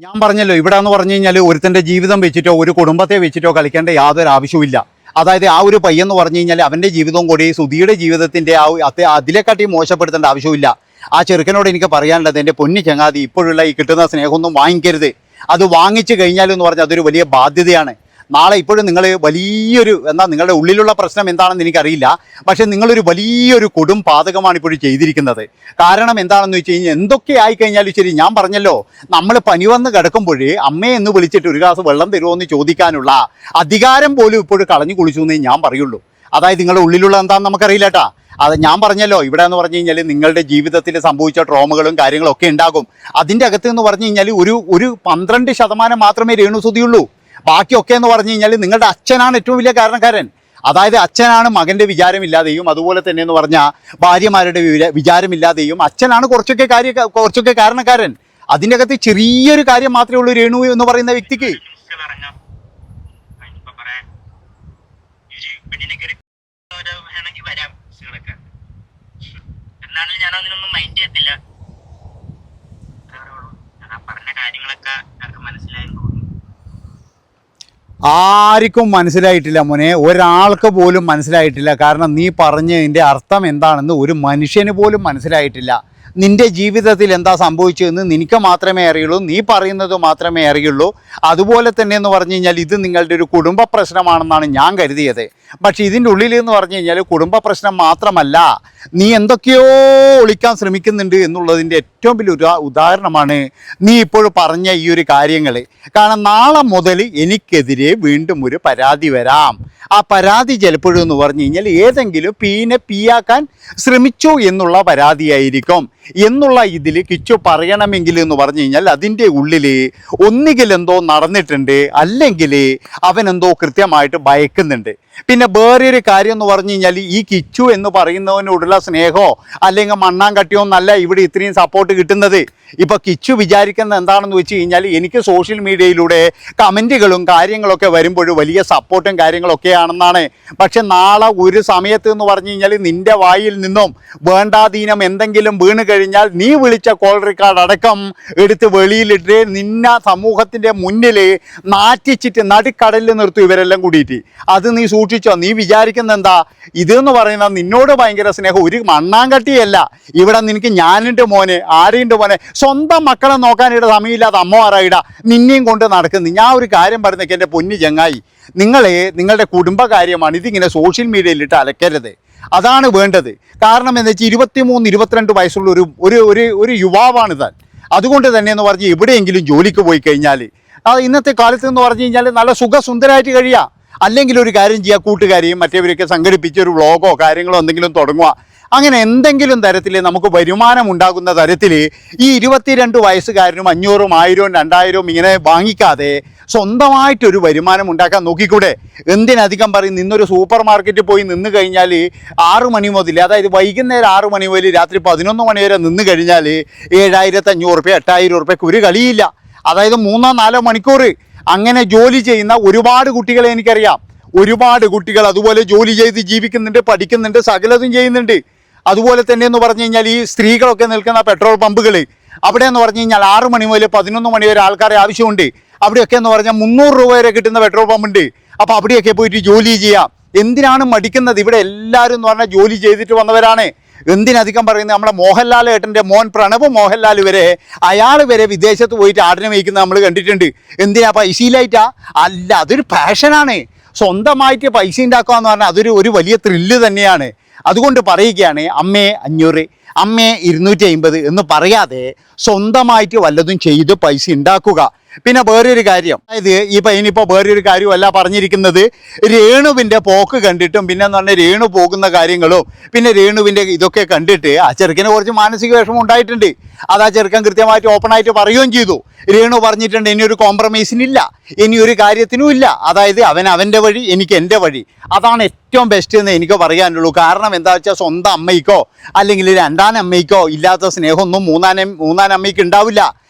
ഞാൻ പറഞ്ഞല്ലോ ഇവിടെ എന്ന് പറഞ്ഞു കഴിഞ്ഞാൽ ഒരുത്തൻ്റെ ജീവിതം വെച്ചിട്ടോ ഒരു കുടുംബത്തെ വെച്ചിട്ടോ കളിക്കേണ്ട യാതൊരു ആവശ്യവുമില്ല. അതായത് ആ ഒരു പയ്യെന്ന് പറഞ്ഞു കഴിഞ്ഞാൽ അവൻ്റെ ജീവിതവും കൂടി സുധിയുടെ ജീവിതത്തിൻ്റെ അതിലെക്കാട്ടി മോശപ്പെടുത്തേണ്ട ആവശ്യമില്ല. ആ ചെറുക്കനോട് എനിക്ക് പറയാനുള്ളത്, എൻ്റെ പൊന്നു ചങ്ങാതി, ഇപ്പോഴുള്ള ഈ കിട്ടുന്ന സ്നേഹമൊന്നും വാങ്ങിക്കരുത്. അത് വാങ്ങിച്ചു കഴിഞ്ഞാലെന്ന് പറഞ്ഞാൽ അതൊരു വലിയ ബാധ്യതയാണ്. നാളെ ഇപ്പോഴും നിങ്ങൾ വലിയൊരു നിങ്ങളുടെ ഉള്ളിലുള്ള പ്രശ്നം എന്താണെന്ന് എനിക്കറിയില്ല, പക്ഷേ നിങ്ങളൊരു വലിയൊരു കൊടും പാതകമാണ് ഇപ്പോഴും ചെയ്തിരിക്കുന്നത്. കാരണം എന്താണെന്ന് വെച്ച് കഴിഞ്ഞാൽ എന്തൊക്കെ ആയിക്കഴിഞ്ഞാലും ശരി, ഞാൻ പറഞ്ഞല്ലോ, നമ്മൾ പനി വന്ന് കിടക്കുമ്പോഴേ അമ്മയെ എന്ന് വിളിച്ചിട്ട് ഒരു ഗ്ലാസ് വെള്ളം തരുമോ എന്ന് ചോദിക്കാനുള്ള അധികാരം പോലും ഇപ്പോഴും കളഞ്ഞു കുളിച്ചു എന്നേ ഞാൻ പറയുള്ളൂ. അതായത് നിങ്ങളുടെ ഉള്ളിലുള്ള എന്താണെന്ന് നമുക്കറിയില്ല കേട്ടാ. അത് ഞാൻ പറഞ്ഞല്ലോ, ഇവിടെ എന്ന് പറഞ്ഞു കഴിഞ്ഞാൽ നിങ്ങളുടെ ജീവിതത്തിൽ സംഭവിച്ച ട്രോമകളും കാര്യങ്ങളൊക്കെ ഉണ്ടാകും. അതിൻ്റെ അകത്ത് എന്ന് പറഞ്ഞു കഴിഞ്ഞാൽ ഒരു 12% മാത്രമേ രേണുസുതിയുള്ളൂ. ബാക്കിയൊക്കെ എന്ന് പറഞ്ഞു കഴിഞ്ഞാൽ നിങ്ങളുടെ അച്ഛനാണ് ഏറ്റവും വലിയ കാരണക്കാരൻ. അതായത് അച്ഛനാണ് മകൻ്റെ വിചാരമില്ലാതെയും അതുപോലെ തന്നെ എന്ന് പറഞ്ഞാൽ ഭാര്യമാരുടെ വിചാരമില്ലാതെയും അച്ഛനാണ് കുറച്ചൊക്കെ കാരണക്കാരൻ. അതിൻ്റെ അകത്ത് ചെറിയൊരു കാര്യം മാത്രമേ ഉള്ളൂ രേണു എന്ന് പറയുന്ന വ്യക്തിക്ക്. ഞാനതിനൊന്നും മൈൻഡ് ചെയ്യത്തില്ല. പറഞ്ഞ കാര്യങ്ങളൊക്കെ മനസ്സിലായെന്ന് തോന്നുന്നു. ആർക്കും മനസ്സിലായിട്ടില്ല മോനെ, ഒരാൾക്ക് പോലും മനസ്സിലായിട്ടില്ല. കാരണം നീ പറഞ്ഞതിൻ്റെ അർത്ഥം എന്താണെന്ന് ഒരു മനുഷ്യന് പോലും മനസ്സിലായിട്ടില്ല. നിൻ്റെ ജീവിതത്തിൽ എന്താ സംഭവിച്ചതെന്ന് നിനക്ക് മാത്രമേ അറിയുള്ളൂ, നീ പറയുന്നത് മാത്രമേ അറിയുള്ളൂ. അതുപോലെ തന്നെ എന്ന് പറഞ്ഞു കഴിഞ്ഞാൽ ഇത് നിങ്ങളുടെ ഒരു കുടുംബ പ്രശ്നമാണെന്നാണ് ഞാൻ കരുതിയത്. പക്ഷേ ഇതിൻ്റെ ഉള്ളിൽ എന്ന് പറഞ്ഞു കഴിഞ്ഞാൽ കുടുംബ പ്രശ്നം മാത്രമല്ല, നീ എന്തൊക്കെയോ ഒളിക്കാൻ ശ്രമിക്കുന്നുണ്ട് എന്നുള്ളതിൻ്റെ ഏറ്റവും വലിയ ഉദാഹരണമാണ് നീ ഇപ്പോഴും പറഞ്ഞ ഈ ഒരു കാര്യങ്ങൾ. കാരണം നാളെ മുതൽ എനിക്കെതിരെ വീണ്ടും ഒരു പരാതി വരാം. ആ പരാതി ചിലപ്പോഴും എന്ന് പറഞ്ഞു കഴിഞ്ഞാൽ ഏതെങ്കിലും പീയാക്കാൻ ശ്രമിച്ചു എന്നുള്ള പരാതിയായിരിക്കും എന്നുള്ള ഇതിൽ കിച്ചു പറയണമെങ്കിൽ എന്ന് പറഞ്ഞു കഴിഞ്ഞാൽ അതിൻ്റെ ഉള്ളിൽ ഒന്നുകിൽ എന്തോ നടന്നിട്ടുണ്ട്, അല്ലെങ്കിൽ അവനെന്തോ കൃത്യമായിട്ട് ഭയക്കുന്നുണ്ട്. പിന്നെ വേറൊരു കാര്യം എന്ന് പറഞ്ഞു കഴിഞ്ഞാൽ ഈ കിച്ചു എന്ന് പറയുന്നവനോടുള്ള സ്നേഹമോ അല്ലെങ്കിൽ മണ്ണാങ്കട്ടിയോ എന്നല്ല ഇവിടെ ഇത്രയും സപ്പോർട്ട് കിട്ടുന്നത്. ഇപ്പോൾ കിച്ചു വിചാരിക്കുന്നത് എന്താണെന്ന് വെച്ച് കഴിഞ്ഞാൽ എനിക്ക് സോഷ്യൽ മീഡിയയിലൂടെ കമൻറ്റുകളും കാര്യങ്ങളൊക്കെ വരുമ്പോൾ വലിയ സപ്പോർട്ടും കാര്യങ്ങളൊക്കെയാണെന്നാണ്. പക്ഷെ നാളെ ഒരു സമയത്ത് എന്ന് പറഞ്ഞു കഴിഞ്ഞാൽ നിൻ്റെ വായിൽ നിന്നും വേണ്ടാധീനം എന്തെങ്കിലും വീണ് കഴിഞ്ഞാൽ നീ വിളിച്ച കോൾ റെക്കോർഡ് അടക്കം എടുത്ത് വെളിയിലിട്ട് നിന്നെ സമൂഹത്തിൻ്റെ മുന്നിൽ നാറ്റിച്ചിട്ട് നടുക്കടലിൽ നിർത്തും ഇവരെല്ലാം കൂടിയിട്ട്. അത് നീ സൂക്ഷിച്ചോ. നീ വിചാരിക്കുന്ന എന്താ, ഇതെന്ന് പറയുന്നത് നിന്നോട് ഭയങ്കര സ്നേഹം, ഒരു മണ്ണാങ്കട്ടിയല്ല. ഇവിടെ നിനക്ക് ഞാനുണ്ട് മോനെ, ആരെയുണ്ട് മോനെ, സ്വന്തം മക്കളെ നോക്കാനായിട്ട് സമയമില്ലാതെ അമ്മമാരായിടാ നിന്നെയും കൊണ്ട് നടക്കുന്നു. ഞാൻ ഒരു കാര്യം പറയുന്നേക്ക് എൻ്റെ പൊന്നു ചങ്ങായി, നിങ്ങളുടെ കുടുംബകാര്യമാണ്, ഇതിങ്ങനെ സോഷ്യൽ മീഡിയയിലിട്ട് അലക്കരുത്. അതാണ് വേണ്ടത്. കാരണം എന്താ വെച്ചാൽ 23-22 വയസ്സുള്ള ഒരു യുവാവാണ് താൻ. അതുകൊണ്ട് തന്നെ എന്ന് പറഞ്ഞ് എവിടെയെങ്കിലും ജോലിക്ക് പോയി കഴിഞ്ഞാൽ അത് ഇന്നത്തെ കാലത്ത് എന്ന് പറഞ്ഞു കഴിഞ്ഞാൽ നല്ല സുഖസുന്ദരമായിട്ട് കഴിയാം. അല്ലെങ്കിൽ ഒരു കാര്യം ചെയ്യുക, കൂട്ടുകാരെയും മറ്റേവരൊക്കെ സംഘടിപ്പിച്ച് ഒരു വ്ളോഗോ കാര്യങ്ങളോ എന്തെങ്കിലും തുടങ്ങുക. അങ്ങനെ എന്തെങ്കിലും തരത്തിൽ നമുക്ക് വരുമാനം ഉണ്ടാകുന്ന തരത്തിൽ ഈ 22 വയസ്സുകാരനും 500, 1000, 2000 ഇങ്ങനെ വാങ്ങിക്കാതെ സ്വന്തമായിട്ടൊരു വരുമാനം ഉണ്ടാക്കാൻ നോക്കിക്കൂടെ? എന്തിനധികം പറയും, നിന്നൊരു സൂപ്പർ മാർക്കറ്റിൽ പോയി നിന്ന് കഴിഞ്ഞാൽ 6 മണി മുതൽ, അതായത് വൈകുന്നേരം 6 മണി മുതൽ രാത്രി 11 മണി വരെ നിന്ന് കഴിഞ്ഞാൽ 7500 രൂപ 8000 രൂപയ്ക്ക് ഒരു കളിയില്ല. അതായത് 3-4 മണിക്കൂർ അങ്ങനെ ജോലി ചെയ്യുന്ന ഒരുപാട് കുട്ടികളെ എനിക്കറിയാം. ഒരുപാട് കുട്ടികൾ അതുപോലെ ജോലി ചെയ്ത് ജീവിക്കുന്നുണ്ട്, പഠിക്കുന്നുണ്ട്, സകലതും ചെയ്യുന്നുണ്ട്. അതുപോലെ തന്നെ എന്ന് പറഞ്ഞു കഴിഞ്ഞാൽ ഈ സ്ത്രീകളൊക്കെ നിൽക്കുന്ന പെട്രോൾ പമ്പുകൾ, അവിടെ എന്ന് പറഞ്ഞു കഴിഞ്ഞാൽ 6 മണി മുതൽ 11 മണി വരെ ആൾക്കാരെ ആവശ്യമുണ്ട്. അവിടെയൊക്കെ എന്ന് പറഞ്ഞാൽ 300 രൂപ വരെ കിട്ടുന്ന പെട്രോൾ പമ്പുണ്ട്. അപ്പോൾ അവിടെയൊക്കെ പോയിട്ട് ജോലി ചെയ്യാം. എന്തിനാണ് മടിക്കുന്നത്? ഇവിടെ എല്ലാവരും എന്ന് പറഞ്ഞാൽ ജോലി ചെയ്തിട്ട് വന്നവരാണ്. എന്തിനധികം പറയുന്നത്, നമ്മളെ മോഹൻലാൽ ഏട്ടൻ്റെ മോൻ പ്രണവ് മോഹൻലാൽ വരെ, അയാൾ വരെ വിദേശത്ത് പോയിട്ട് ആടിനെ മേയ്ക്കുന്നത് നമ്മൾ കണ്ടിട്ടുണ്ട്. എന്തിനാ? പൈസയിലായിട്ടാ? അല്ല, അതൊരു പാഷനാണ്. സ്വന്തമായിട്ട് പൈസ ഉണ്ടാക്കുക എന്ന് പറഞ്ഞാൽ ഒരു വലിയ ത്രില്ല് തന്നെയാണ്. അതുകൊണ്ട് പറയുകയാണ്, അമ്മേ 500, അമ്മേ 250 എന്ന് പറയാതെ സ്വന്തമായിട്ട് വല്ലതും ചെയ്ത് പൈസ ഉണ്ടാക്കുക. പിന്നെ വേറൊരു കാര്യം, അതായത് ഇനിയിപ്പോൾ വേറൊരു കാര്യമല്ല പറഞ്ഞിരിക്കുന്നത്, രേണുവിൻ്റെ പോക്ക് കണ്ടിട്ടും പിന്നെ എന്ന് പറഞ്ഞാൽ രേണു പോകുന്ന കാര്യങ്ങളും പിന്നെ രേണുവിൻ്റെ ഇതൊക്കെ കണ്ടിട്ട് ആ ചെറുക്കന് കുറച്ച് മാനസിക വിഷമം ഉണ്ടായിട്ടുണ്ട്. അത് ആ ചെറുക്കൻ കൃത്യമായിട്ട് ഓപ്പണായിട്ട് പറയുകയും ചെയ്തു. രേണു പറഞ്ഞിട്ടുണ്ട്, ഇനിയൊരു കോംപ്രമൈസിനില്ല, ഇനിയൊരു കാര്യത്തിനും ഇല്ല. അതായത് അവൻ്റെ വഴി, എനിക്ക് എൻ്റെ വഴി. അതാണ് ഏറ്റവും ബെസ്റ്റ് എന്ന് എനിക്ക് പറയാനുള്ളൂ. കാരണം എന്താ വെച്ചാൽ സ്വന്തം അമ്മയ്ക്കോ അല്ലെങ്കിൽ 2ാം അമ്മയ്ക്കോ ഇല്ലാത്ത സ്നേഹമൊന്നും 3ാം അമ്മയ്ക്ക് ഉണ്ടാവില്ല.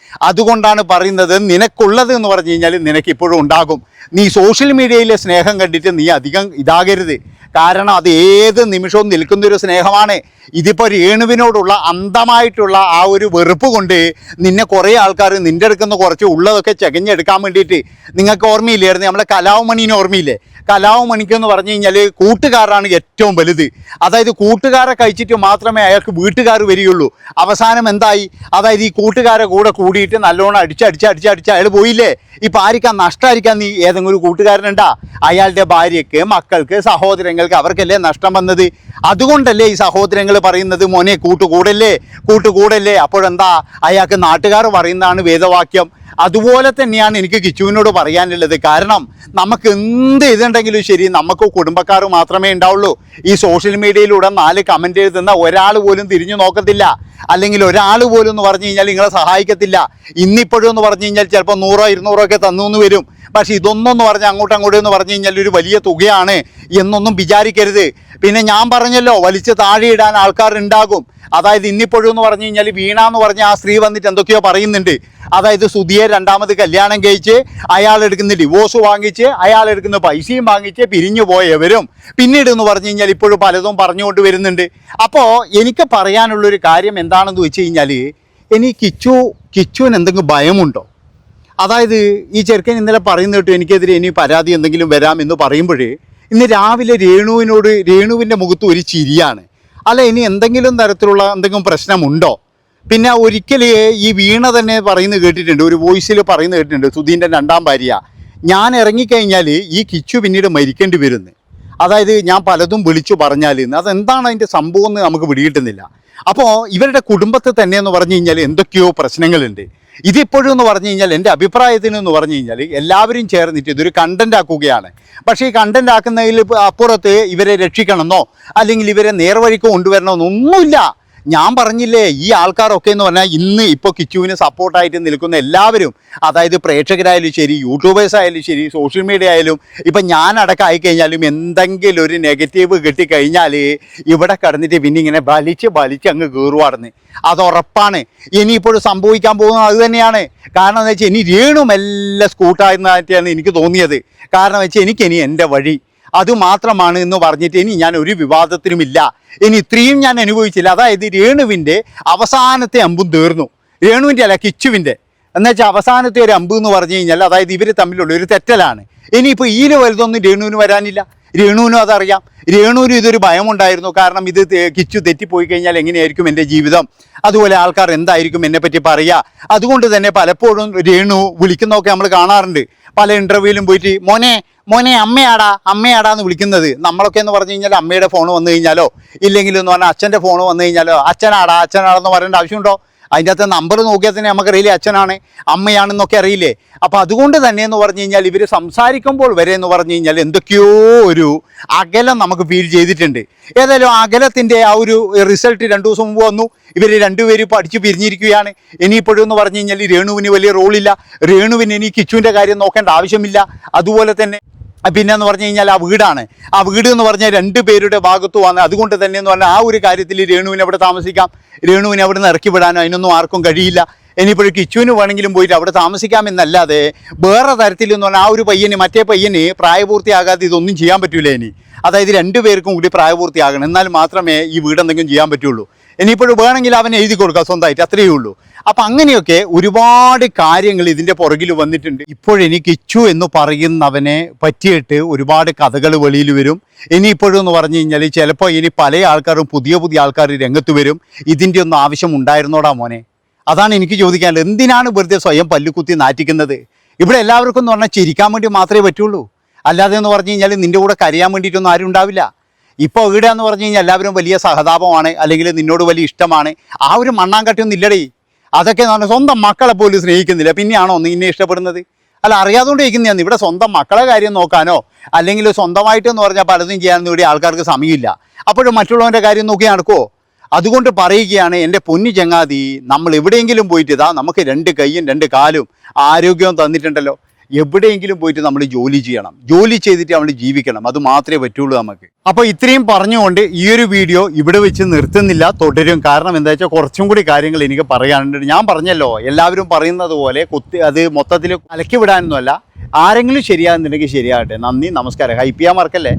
അതുകൊണ്ടാണ് പറയുന്നത്, നിനക്കുള്ളത് എന്ന് പറഞ്ഞു കഴിഞ്ഞാൽ നിനക്കിപ്പോഴും ഉണ്ടാകും. നീ സോഷ്യൽ മീഡിയയിലെ സ്നേഹം കണ്ടിട്ട് നീ അധികം ഇതാകരുത്. കാരണം അത് ഏത് നിമിഷവും നിൽക്കുന്നൊരു സ്നേഹമാണ്. ഇതിപ്പോൾ രേണുവിനോടുള്ള അന്ധമായിട്ടുള്ള ആ ഒരു വെറുപ്പ് കൊണ്ട് നിന്നെ കുറേ ആൾക്കാർ നിൻ്റെ അടുക്കുന്ന കുറച്ച് ഉള്ളതൊക്കെ ചകഞ്ഞെടുക്കാൻ വേണ്ടിയിട്ട്, നിങ്ങൾക്ക് ഓർമ്മയില്ലായിരുന്നു നമ്മളെ കലാവമണീനെ ഓർമ്മയില്ലേ? കലാവമണിക്കെന്ന് പറഞ്ഞു കഴിഞ്ഞാൽ കൂട്ടുകാരാണ് ഏറ്റവും വലുത്. അതായത് കൂട്ടുകാരെ കഴിച്ചിട്ട് മാത്രമേ അയാൾക്ക് വീട്ടുകാർ വരികയുള്ളൂ. അവസാനം എന്തായി? അതായത് ഈ കൂട്ടുകാരെ കൂടെ കൂടിയിട്ട് നല്ലോണം അടിച്ച് അയാൾ പോയില്ലേ? ഇപ്പം ആയിരിക്കാം നഷ്ടമായിരിക്കാം നീ ഏതെങ്കിലും ഒരു കൂട്ടുകാരനുണ്ടാ? അയാളുടെ ഭാര്യയ്ക്ക്, മക്കൾക്ക്, സഹോദരങ്ങൾക്ക് അവർക്കല്ലേ നഷ്ടം വന്നത്? അതുകൊണ്ടല്ലേ ഈ സഹോദരങ്ങൾ പറയുന്നത് മോനെ കൂട്ടുകൂടല്ലേ. അപ്പോഴെന്താ അയാൾക്ക് നാട്ടുകാർ പറയുന്നതാണ് വേദവാക്യം. അതുപോലെ തന്നെയാണ് എനിക്ക് കിച്ചുവിനോട് പറയാനുള്ളത്. കാരണം നമുക്ക് എന്ത് ഇതുണ്ടെങ്കിലും ശരി, നമുക്ക് കുടുംബക്കാർ മാത്രമേ ഉണ്ടാവുള്ളൂ. ഈ സോഷ്യൽ മീഡിയയിലൂടെ 4 കമൻറ്റ് എഴുതുന്ന ഒരാൾ പോലും തിരിഞ്ഞു നോക്കത്തില്ല, അല്ലെങ്കിൽ ഒരാൾ പോലും എന്ന് പറഞ്ഞു കഴിഞ്ഞാൽ നിങ്ങളെ സഹായിക്കത്തില്ല. ഇന്നിപ്പോഴും എന്ന് പറഞ്ഞു കഴിഞ്ഞാൽ ചിലപ്പോൾ 100-200 ഒക്കെ തന്നു എന്ന് വരും. പക്ഷെ ഇതൊന്നെന്ന് പറഞ്ഞാൽ അങ്ങോട്ടും എന്ന് പറഞ്ഞു കഴിഞ്ഞാൽ ഒരു വലിയ തുകയാണ് എന്നൊന്നും വിചാരിക്കരുത്. പിന്നെ ഞാൻ പറഞ്ഞല്ലോ, വലിച്ച് താഴെ ഇടാൻ ആൾക്കാരുണ്ടാകും. അതായത് ഇന്നിപ്പോഴും എന്ന് പറഞ്ഞു കഴിഞ്ഞാൽ വീണ എന്ന് പറഞ്ഞ ആ സ്ത്രീ വന്നിട്ട് എന്തൊക്കെയോ പറയുന്നുണ്ട്. അതായത് സുധിയെ 2ാമത് കല്യാണം കഴിച്ച് അയാൾ എടുക്കുന്ന ഡിവോഴ്സ് വാങ്ങിച്ച് അയാൾ എടുക്കുന്ന പൈസയും വാങ്ങിച്ച് പിരിഞ്ഞു പോയവരും പിന്നീട് എന്ന് പറഞ്ഞു കഴിഞ്ഞാൽ ഇപ്പോഴും പലതും പറഞ്ഞുകൊണ്ട് വരുന്നുണ്ട്. അപ്പോൾ എനിക്ക് പറയാനുള്ളൊരു കാര്യം എന്താണെന്ന് വെച്ച് കഴിഞ്ഞാൽ, ഇനി കിച്ചുവിന് എന്തെങ്കിലും ഭയമുണ്ടോ? അതായത് ഈ ചെറുക്കൻ ഇന്നലെ പറയുന്ന കേട്ടു എനിക്കെതിരെ ഇനി പരാതി എന്തെങ്കിലും വരാമെന്ന് പറയുമ്പോഴേ, ഇന്ന് രാവിലെ രേണുവിൻ്റെ മുഖത്ത് ഒരു ചിരിയാണ്. അല്ല, ഇനി എന്തെങ്കിലും തരത്തിലുള്ള എന്തെങ്കിലും പ്രശ്നമുണ്ടോ? പിന്നെ ഒരിക്കൽ ഈ വീണ തന്നെ പറയുന്നത് കേട്ടിട്ടുണ്ട്, ഒരു വോയിസിൽ പറയുന്നത് കേട്ടിട്ടുണ്ട്, സുധീൻ്റെ 2ാം ഭാര്യ, ഞാൻ ഇറങ്ങിക്കഴിഞ്ഞാൽ ഈ കിച്ചു പിന്നീട് മരിക്കേണ്ടി വരുന്നു. അതായത് ഞാൻ പലതും വിളിച്ചു പറഞ്ഞാൽ അതെന്താണ് അതിൻ്റെ സംഭവം എന്ന് നമുക്ക് പിടികിട്ടുന്നില്ല. അപ്പോൾ ഇവരുടെ കുടുംബത്തിൽ തന്നെ എന്ന് പറഞ്ഞു കഴിഞ്ഞാൽ എന്തൊക്കെയോ പ്രശ്നങ്ങളുണ്ട്. ഇതിപ്പോഴും എന്ന് പറഞ്ഞു കഴിഞ്ഞാൽ എൻ്റെ അഭിപ്രായത്തിന് എന്ന് പറഞ്ഞു കഴിഞ്ഞാൽ എല്ലാവരും ചേർന്നിട്ട് ഇതൊരു കണ്ടന്റ് ആക്കുകയാണ്. പക്ഷേ ഈ കണ്ടന്റ് ആക്കുന്നതിൽ അപ്പുറത്ത് ഇവരെ രക്ഷിക്കണമെന്നോ അല്ലെങ്കിൽ ഇവരെ നേർവഴിക്ക് കൊണ്ടുവരണമെന്നൊന്നുമില്ല. ഞാൻ പറഞ്ഞില്ലേ, ഈ ആൾക്കാരൊക്കെ എന്ന് പറഞ്ഞാൽ ഇന്ന് ഇപ്പോൾ കിച്ചുവിന് സപ്പോർട്ടായിട്ട് നിൽക്കുന്ന എല്ലാവരും, അതായത് പ്രേക്ഷകരായാലും ശരി, യൂട്യൂബേഴ്സ് ആയാലും ശരി, സോഷ്യൽ മീഡിയ ആയാലും, ഇപ്പം ഞാനടക്കം ആയിക്കഴിഞ്ഞാലും എന്തെങ്കിലും ഒരു നെഗറ്റീവ് കിട്ടിക്കഴിഞ്ഞാൽ ഇവിടെ കിടന്നിട്ട് പിന്നെ ഇങ്ങനെ വലിച്ച് അങ്ങ് കയറുവാടുന്നു. അത് ഉറപ്പാണ്. ഇനിയിപ്പോഴും സംഭവിക്കാൻ പോകുന്നത് അത് തന്നെയാണ്. കാരണം എന്ന് വെച്ചാൽ ഇനി രേണു മെല്ലെ സ്കൂട്ടായിരുന്നതായിട്ടാണ് എനിക്ക് തോന്നിയത്. കാരണം വെച്ചാൽ എനിക്കിനി എൻ്റെ വഴി അതുമാത്രമാണ് എന്ന് പറഞ്ഞിട്ട് ഇനി ഞാൻ ഒരു വിവാദത്തിനുമില്ല. ഇനി ഇത്രയും ഞാൻ അനുഭവിച്ചില്ല. അതായത് രേണുവിൻ്റെ അവസാനത്തെ അമ്പും തീർന്നു. രേണുവിൻ്റെ അല്ല, കിച്ചുവിൻ്റെ. എന്നുവെച്ചാൽ അവസാനത്തെ ഒരു അമ്പ് എന്ന് പറഞ്ഞു കഴിഞ്ഞാൽ അതായത് ഇവർ തമ്മിലുള്ള ഒരു തെറ്റലാണ്. ഇനിയിപ്പോൾ ഈല് വലുതൊന്നും രേണുവിന് വരാനില്ല. രേണുവിനും അതറിയാം. രേണുവിനും ഇതൊരു ഭയമുണ്ടായിരുന്നു. കാരണം ഇത് കിച്ചു തെറ്റിപ്പോയി കഴിഞ്ഞാൽ എങ്ങനെയായിരിക്കും എൻ്റെ ജീവിതം, അതുപോലെ ആൾക്കാർ എന്തായിരിക്കും എന്നെപ്പറ്റി പറയുക. അതുകൊണ്ട് തന്നെ പലപ്പോഴും രേണു വിളിക്കുന്നതൊക്കെ നമ്മൾ കാണാറുണ്ട്. പല ഇൻ്റർവ്യൂവിലും പോയിട്ട് മോനെ അമ്മയാടാ എന്ന് വിളിക്കുന്നത്. നമ്മളൊക്കെ എന്ന് പറഞ്ഞു കഴിഞ്ഞാൽ അമ്മയുടെ ഫോൺ വന്നു കഴിഞ്ഞാലോ ഇല്ലെങ്കിൽ എന്ന് പറഞ്ഞാൽ അച്ഛൻ്റെ ഫോൺ വന്നു കഴിഞ്ഞാലോ അച്ഛനാടാന്ന് പറയേണ്ട ആവശ്യമുണ്ടോ? അതിൻ്റെ അകത്ത് നമ്പർ നോക്കിയാൽ തന്നെ നമുക്കറിയില്ലേ അച്ഛനാണ് അമ്മയാണെന്നൊക്കെ അറിയില്ലേ. അപ്പോൾ അതുകൊണ്ട് തന്നെ എന്ന് പറഞ്ഞു കഴിഞ്ഞാൽ ഇവർ സംസാരിക്കുമ്പോൾ വരെ എന്ന് പറഞ്ഞു കഴിഞ്ഞാൽ എന്തൊക്കെയോ ഒരു അകലം നമുക്ക് ഫീൽ ചെയ്തിട്ടുണ്ട്. ഏതായാലും അകലത്തിൻ്റെ ആ ഒരു റിസൾട്ട് 2 ദിവസം മുമ്പ് വന്നു. ഇവർ രണ്ടുപേരും പഠിച്ച് പിരിഞ്ഞിരിക്കുകയാണ്. ഇനിയിപ്പോഴും എന്ന് പറഞ്ഞു കഴിഞ്ഞാൽ രേണുവിന് വലിയ റോളില്ല. രേണുവിന് ഇനി കിച്ചുവിൻ്റെ കാര്യം നോക്കേണ്ട ആവശ്യമില്ല. അതുപോലെ തന്നെ പിന്നെന്ന് പറഞ്ഞു കഴിഞ്ഞാൽ ആ വീട് എന്ന് പറഞ്ഞാൽ 2 പേരുടെ ഭാഗത്തു വന്ന്, അതുകൊണ്ട് തന്നെ എന്ന് പറഞ്ഞാൽ ആ ഒരു കാര്യത്തിൽ രേണുവിനെ അവിടെ താമസിക്കാം. രേണുവിനെ അവിടെ നിന്ന് ഇറക്കി വിടാനോ അതിനൊന്നും ആർക്കും കഴിയില്ല. ഇനിയിപ്പോഴും കിച്ചുവിന് വേണമെങ്കിലും പോയിട്ട് അവിടെ താമസിക്കാമെന്നല്ലാതെ വേറെ തരത്തിൽ എന്ന് പറഞ്ഞാൽ ആ ഒരു മറ്റേ പയ്യന് പ്രായപൂർത്തിയാകാതെ ഇതൊന്നും ചെയ്യാൻ പറ്റൂല. ഇനി അതായത് 2 പേർക്കും കൂടി പ്രായപൂർത്തിയാകണം, എന്നാൽ മാത്രമേ ഈ വീട് എന്തെങ്കിലും ചെയ്യാൻ പറ്റുള്ളൂ. ഇനിയിപ്പോഴും വേണമെങ്കിൽ അവൻ എഴുതി കൊടുക്കുക സ്വന്തമായിട്ട്, അത്രയേ ഉള്ളൂ. അപ്പം അങ്ങനെയൊക്കെ ഒരുപാട് കാര്യങ്ങൾ ഇതിൻ്റെ പുറകിൽ വന്നിട്ടുണ്ട്. ഇപ്പോഴെനിക്ക് കിച്ചു എന്ന് പറയുന്നവനെ പറ്റിയിട്ട് ഒരുപാട് കഥകൾ വെളിയിൽ വരും. ഇനിയിപ്പോഴും എന്ന് പറഞ്ഞു കഴിഞ്ഞാൽ ചിലപ്പോൾ ഇനി പല ആൾക്കാരും പുതിയ ആൾക്കാർ രംഗത്ത് വരും. ഇതിൻ്റെ ഒന്നും ആവശ്യം ഉണ്ടായിരുന്നോടാ മോനെ? അതാണ് എനിക്ക് ചോദിക്കാനുള്ളത്. എന്തിനാണ് വെറുതെ സ്വയം പല്ലുകുത്തി നാറ്റിക്കുന്നത്? ഇവിടെ എല്ലാവർക്കും എന്ന് പറഞ്ഞാൽ ചിരിക്കാൻ വേണ്ടി മാത്രമേ പറ്റുള്ളൂ. അല്ലാതെ എന്ന് പറഞ്ഞു കഴിഞ്ഞാൽ നിൻ്റെ കൂടെ കരയാൻ വേണ്ടിയിട്ടൊന്നും ആരും ഉണ്ടാവില്ല. ഇപ്പോൾ ഇവിടെ എന്ന് പറഞ്ഞു കഴിഞ്ഞാൽ എല്ലാവരും വലിയ സഹതാപമാണ്, അല്ലെങ്കിൽ നിന്നോട് വലിയ ഇഷ്ടമാണ്. ആ ഒരു മണ്ണാങ്കട്ടിയൊന്നും ഇല്ലടേ. അതൊക്കെ എന്ന് പറഞ്ഞാൽ സ്വന്തം മക്കളെ പോലും സ്നേഹിക്കുന്നില്ല, പിന്നെയാണോ നിന്നെ ഇഷ്ടപ്പെടുന്നത്? അല്ല, അറിയാതുകൊണ്ട് ഇരിക്കുന്നതാണ്. ഇവിടെ സ്വന്തം മക്കളെ കാര്യം നോക്കാനോ അല്ലെങ്കിൽ സ്വന്തമായിട്ടെന്ന് പറഞ്ഞാൽ പലതും ചെയ്യാനൊന്നും ഇവിടെ ആൾക്കാർക്ക് സമയമില്ല. അപ്പോഴും മറ്റുള്ളവൻ്റെ കാര്യം നോക്കി നടക്കുമോ? അതുകൊണ്ട് പറയുകയാണ് എൻ്റെ പൊന്നു ചങ്ങാതി, നമ്മൾ എവിടെയെങ്കിലും പോയിട്ട് നമുക്ക് 2 കൈയും 2 കാലും ആരോഗ്യവും തന്നിട്ടുണ്ടല്ലോ, എവിടെയെങ്കിലും പോയിട്ട് നമ്മൾ ജോലി ചെയ്യണം. ജോലി ചെയ്തിട്ട് നമ്മൾ ജീവിക്കണം. അത് മാത്രമേ പറ്റുള്ളൂ നമുക്ക്. അപ്പോൾ ഇത്രയും പറഞ്ഞുകൊണ്ട് ഈ ഒരു വീഡിയോ ഇവിടെ വെച്ച് നിർത്തുന്നില്ല, തുടരും. കാരണം എന്താ വെച്ചാൽ കുറച്ചും കൂടി കാര്യങ്ങൾ എനിക്ക് പറയാനുണ്ട്. ഞാൻ പറഞ്ഞല്ലോ, എല്ലാവരും പറയുന്നത് പോലെ അത് മൊത്തത്തിൽ അലക്കി വിടാനൊന്നുമല്ല. ആരെങ്കിലും ശരിയാകുന്നുണ്ടെങ്കിൽ ശരിയാകട്ടെ. നന്ദി, നമസ്കാരം. ഹൈപ്പ് ചെയ്യാൻ മറക്കല്ലേ.